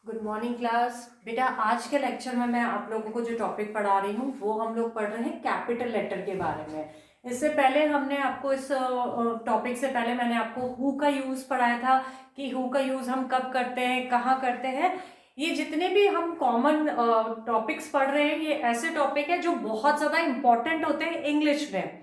Good morning class. बेटा आज के लेक्चर में मैं आप लोगों को जो टॉपिक पढ़ा रही हूँ वो हम लोग पढ़ रहे हैं कैपिटल लेटर के बारे में। इससे पहले हमने आपको इस टॉपिक से पहले मैंने आपको हु का यूज़ पढ़ाया था कि हु का यूज़ हम कब करते हैं, कहाँ करते हैं। ये जितने भी हम कॉमन टॉपिक्स पढ़ रहे हैं ये ऐसे टॉपिक है जो बहुत ज़्यादा इंपॉर्टेंट होते हैं इंग्लिश में।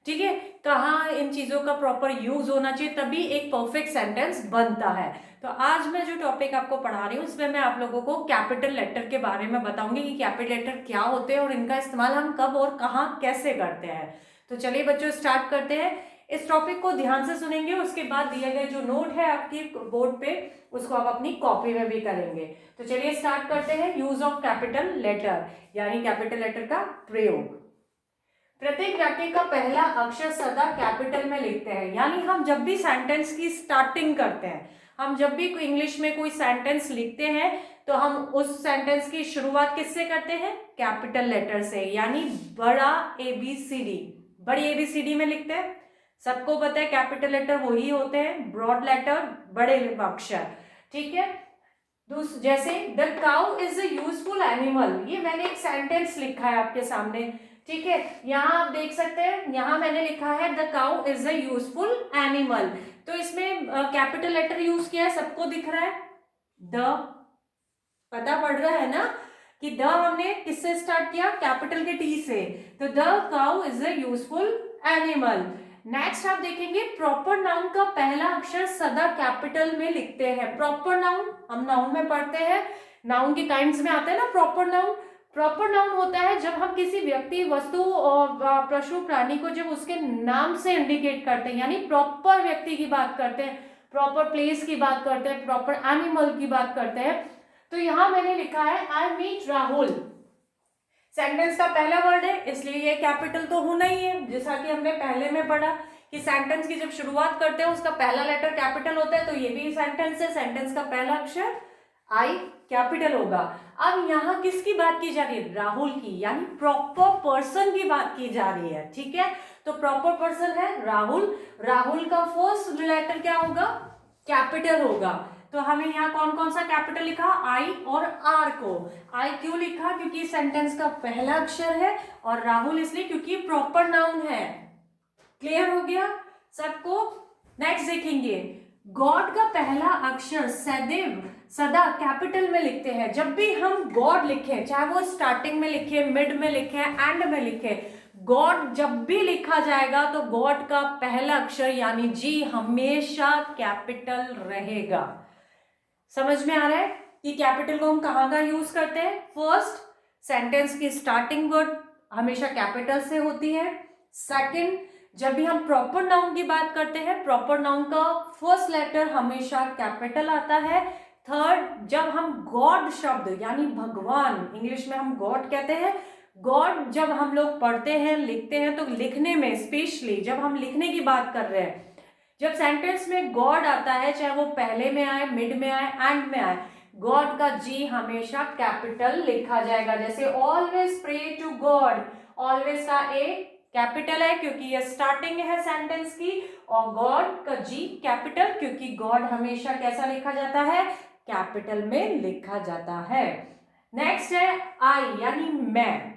ठीक है, कहाँ इन चीज़ों का प्रॉपर यूज होना चाहिए तभी एक परफेक्ट सेंटेंस बनता है। तो आज मैं जो टॉपिक आपको पढ़ा रही हूँ उसमें मैं आप लोगों को कैपिटल लेटर के बारे में बताऊंगी कि कैपिटल लेटर क्या होते हैं और इनका इस्तेमाल हम कब और कहाँ कैसे करते हैं। तो चलिए बच्चों स्टार्ट करते हैं। इस टॉपिक को ध्यान से सुनेंगे, उसके बाद दिए गए जो नोट है आपकी बोर्ड पे उसको आप अपनी कॉपी में भी करेंगे। तो चलिए स्टार्ट करते हैं। यूज ऑफ कैपिटल लेटर यानी कैपिटल लेटर का प्रयोग। प्रत्येक वाक्य का पहला अक्षर सदा कैपिटल में लिखते हैं, यानी हम जब भी सेंटेंस की स्टार्टिंग करते हैं, हम जब भी इंग्लिश में कोई सेंटेंस लिखते हैं तो हम उस सेंटेंस की शुरुआत किससे करते हैं? कैपिटल लेटर से, यानी बड़ा ABCD, बड़ी ABCD में लिखते हैं। सबको पता है कैपिटल लेटर वही होते हैं, ब्रॉड लेटर बड़े अक्षर। ठीक है, जैसे the cow is a useful animal, ये मैंने एक सेंटेंस लिखा है आपके सामने। ठीक है, यहाँ आप देख सकते हैं, यहाँ मैंने लिखा है the cow is a useful animal. तो इसमें कैपिटल लेटर यूज किया है, सबको दिख रहा है द, पता पड़ रहा है ना कि द हमने किससे स्टार्ट किया? कैपिटल के टी से। तो the cow is a useful animal. Next आप देखेंगे प्रॉपर नाउन का पहला अक्षर सदा कैपिटल में लिखते हैं। प्रॉपर नाउन हम नाउन में पढ़ते हैं, नाउन के काइंड्स में आता है ना प्रॉपर नाउन। प्रॉपर नाउन होता है जब हम किसी व्यक्ति, वस्तु और पशु प्राणी को जब उसके नाम से इंडिकेट करते हैं, यानी प्रॉपर व्यक्ति की बात करते हैं, प्रॉपर प्लेस की बात करते हैं, प्रॉपर एनिमल की बात करते हैं। तो यहां मैंने लिखा है आई मीट राहुल। सेंटेंस का पहला वर्ड है इसलिए ये कैपिटल तो होना ही है, जैसा कि हमने पहले में पढ़ा कि सेंटेंस की जब शुरुआत करते हैं उसका पहला लेटर कैपिटल होता है। तो ये भी सेंटेंस है, सेंटेंस का पहला अक्षर आई कैपिटल होगा। अब यहाँ किसकी बात की जा रही है? राहुल की, यानी प्रॉपर पर्सन की बात की जा रही है। ठीक है, तो प्रॉपर पर्सन है राहुल। राहुल का फर्स्ट लेटर क्या होगा? कैपिटल होगा। तो हमें यहाँ कौन कौन सा कैपिटल लिखा? आई और आर को। आई क्यों लिखा? क्योंकि सेंटेंस का पहला अक्षर है, और राहुल इसलिए क्योंकि प्रॉपर नाउन है। क्लियर हो गया सबको? नेक्स्ट देखेंगे, गॉड का पहला अक्षर सदैव सदा कैपिटल में लिखते हैं। जब भी हम गॉड लिखें, चाहे वो स्टार्टिंग में लिखे, मिड में लिखे, एंड में लिखे, गॉड जब भी लिखा जाएगा तो गॉड का पहला अक्षर यानी जी हमेशा कैपिटल रहेगा। समझ में आ रहा है कि कैपिटल को हम कहाँ का यूज करते हैं? फर्स्ट, सेंटेंस की स्टार्टिंग वर्ड हमेशा कैपिटल से होती है। सेकंड, जब भी हम प्रॉपर नाउन की बात करते हैं, प्रॉपर नाउन का फर्स्ट लेटर हमेशा कैपिटल आता है। थर्ड, जब हम गॉड शब्द यानी भगवान, इंग्लिश में हम गॉड कहते हैं, गॉड जब हम लोग पढ़ते हैं, लिखते हैं, तो लिखने में स्पेशली जब हम लिखने की बात कर रहे हैं, जब सेंटेंस में गॉड आता है, चाहे वो पहले में आए, मिड में आए, एंड में आए, गॉड का जी हमेशा कैपिटल लिखा जाएगा। जैसे always pray to God, always का ए कैपिटल है क्योंकि ये स्टार्टिंग है सेंटेंस की, और गॉड का जी कैपिटल क्योंकि गॉड हमेशा कैसा लिखा जाता है? कैपिटल में लिखा जाता है। नेक्स्ट है आई यानी मैं,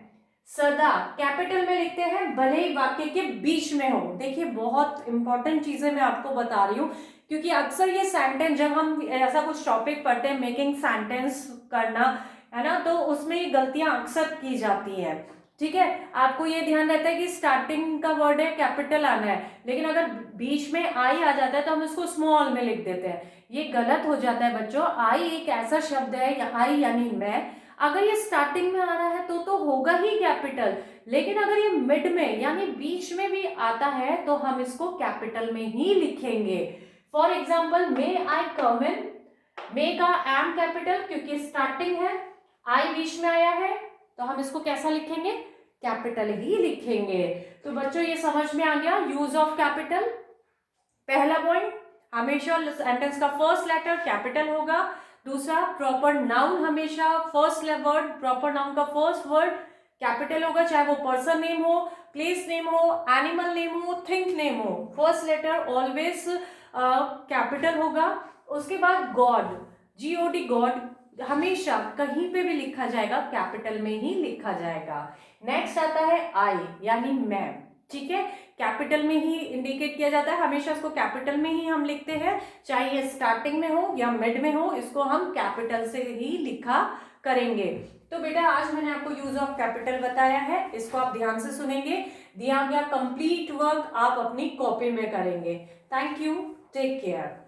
सदा कैपिटल में लिखते हैं भले ही वाक्य के बीच में हो। देखिए बहुत इंपॉर्टेंट चीजें मैं आपको बता रही हूँ, क्योंकि अक्सर ये सेंटेंस जब हम ऐसा कुछ टॉपिक पढ़ते हैं, मेकिंग सेंटेंस करना है ना, तो उसमें ये गलतियां अक्सर की जाती है। ठीक है, आपको ये ध्यान रहता है कि स्टार्टिंग का वर्ड है कैपिटल आना है, लेकिन अगर बीच में आई आ जाता है तो हम इसको स्मॉल में लिख देते हैं। ये गलत हो जाता है बच्चों। आई एक ऐसा शब्द है, आई यानी मैं, अगर ये स्टार्टिंग में आ रहा है तो होगा ही कैपिटल, लेकिन अगर ये मिड में यानी बीच में भी आता है तो हम इसको कैपिटल में ही लिखेंगे। फॉर एग्जाम्पल, मे आई कम इन, मे का एम कैपिटल क्योंकि स्टार्टिंग है, आई बीच में आया है, तो हम इसको कैसा लिखेंगे? कैपिटल ही लिखेंगे। तो बच्चों ये समझ में आ गया यूज ऑफ कैपिटल। पहला पॉइंट, हमेशा सेंटेंस का फर्स्ट लेटर कैपिटल होगा। दूसरा, प्रॉपर नाउन हमेशा फर्स्ट वर्ड, प्रॉपर नाउन का फर्स्ट वर्ड कैपिटल होगा, चाहे वो पर्सन नेम हो, प्लेस नेम हो, एनिमल नेम हो, थिंग नेम हो, फर्स्ट लेटर ऑलवेज कैपिटल होगा। उसके बाद गॉड, GOD गॉड, हमेशा कहीं पे भी लिखा जाएगा कैपिटल में ही लिखा जाएगा। नेक्स्ट आता है आई यानी मैम, ठीक है, कैपिटल में ही इंडिकेट किया जाता है, हमेशा इसको कैपिटल में ही हम लिखते हैं, चाहे ये स्टार्टिंग में हो या मिड में हो, इसको हम कैपिटल से ही लिखा करेंगे। तो बेटा आज मैंने आपको यूज ऑफ कैपिटल बताया है, इसको आप ध्यान से सुनेंगे, दिया गया कंप्लीट वर्क आप अपनी कॉपी में करेंगे। Thank you, take care.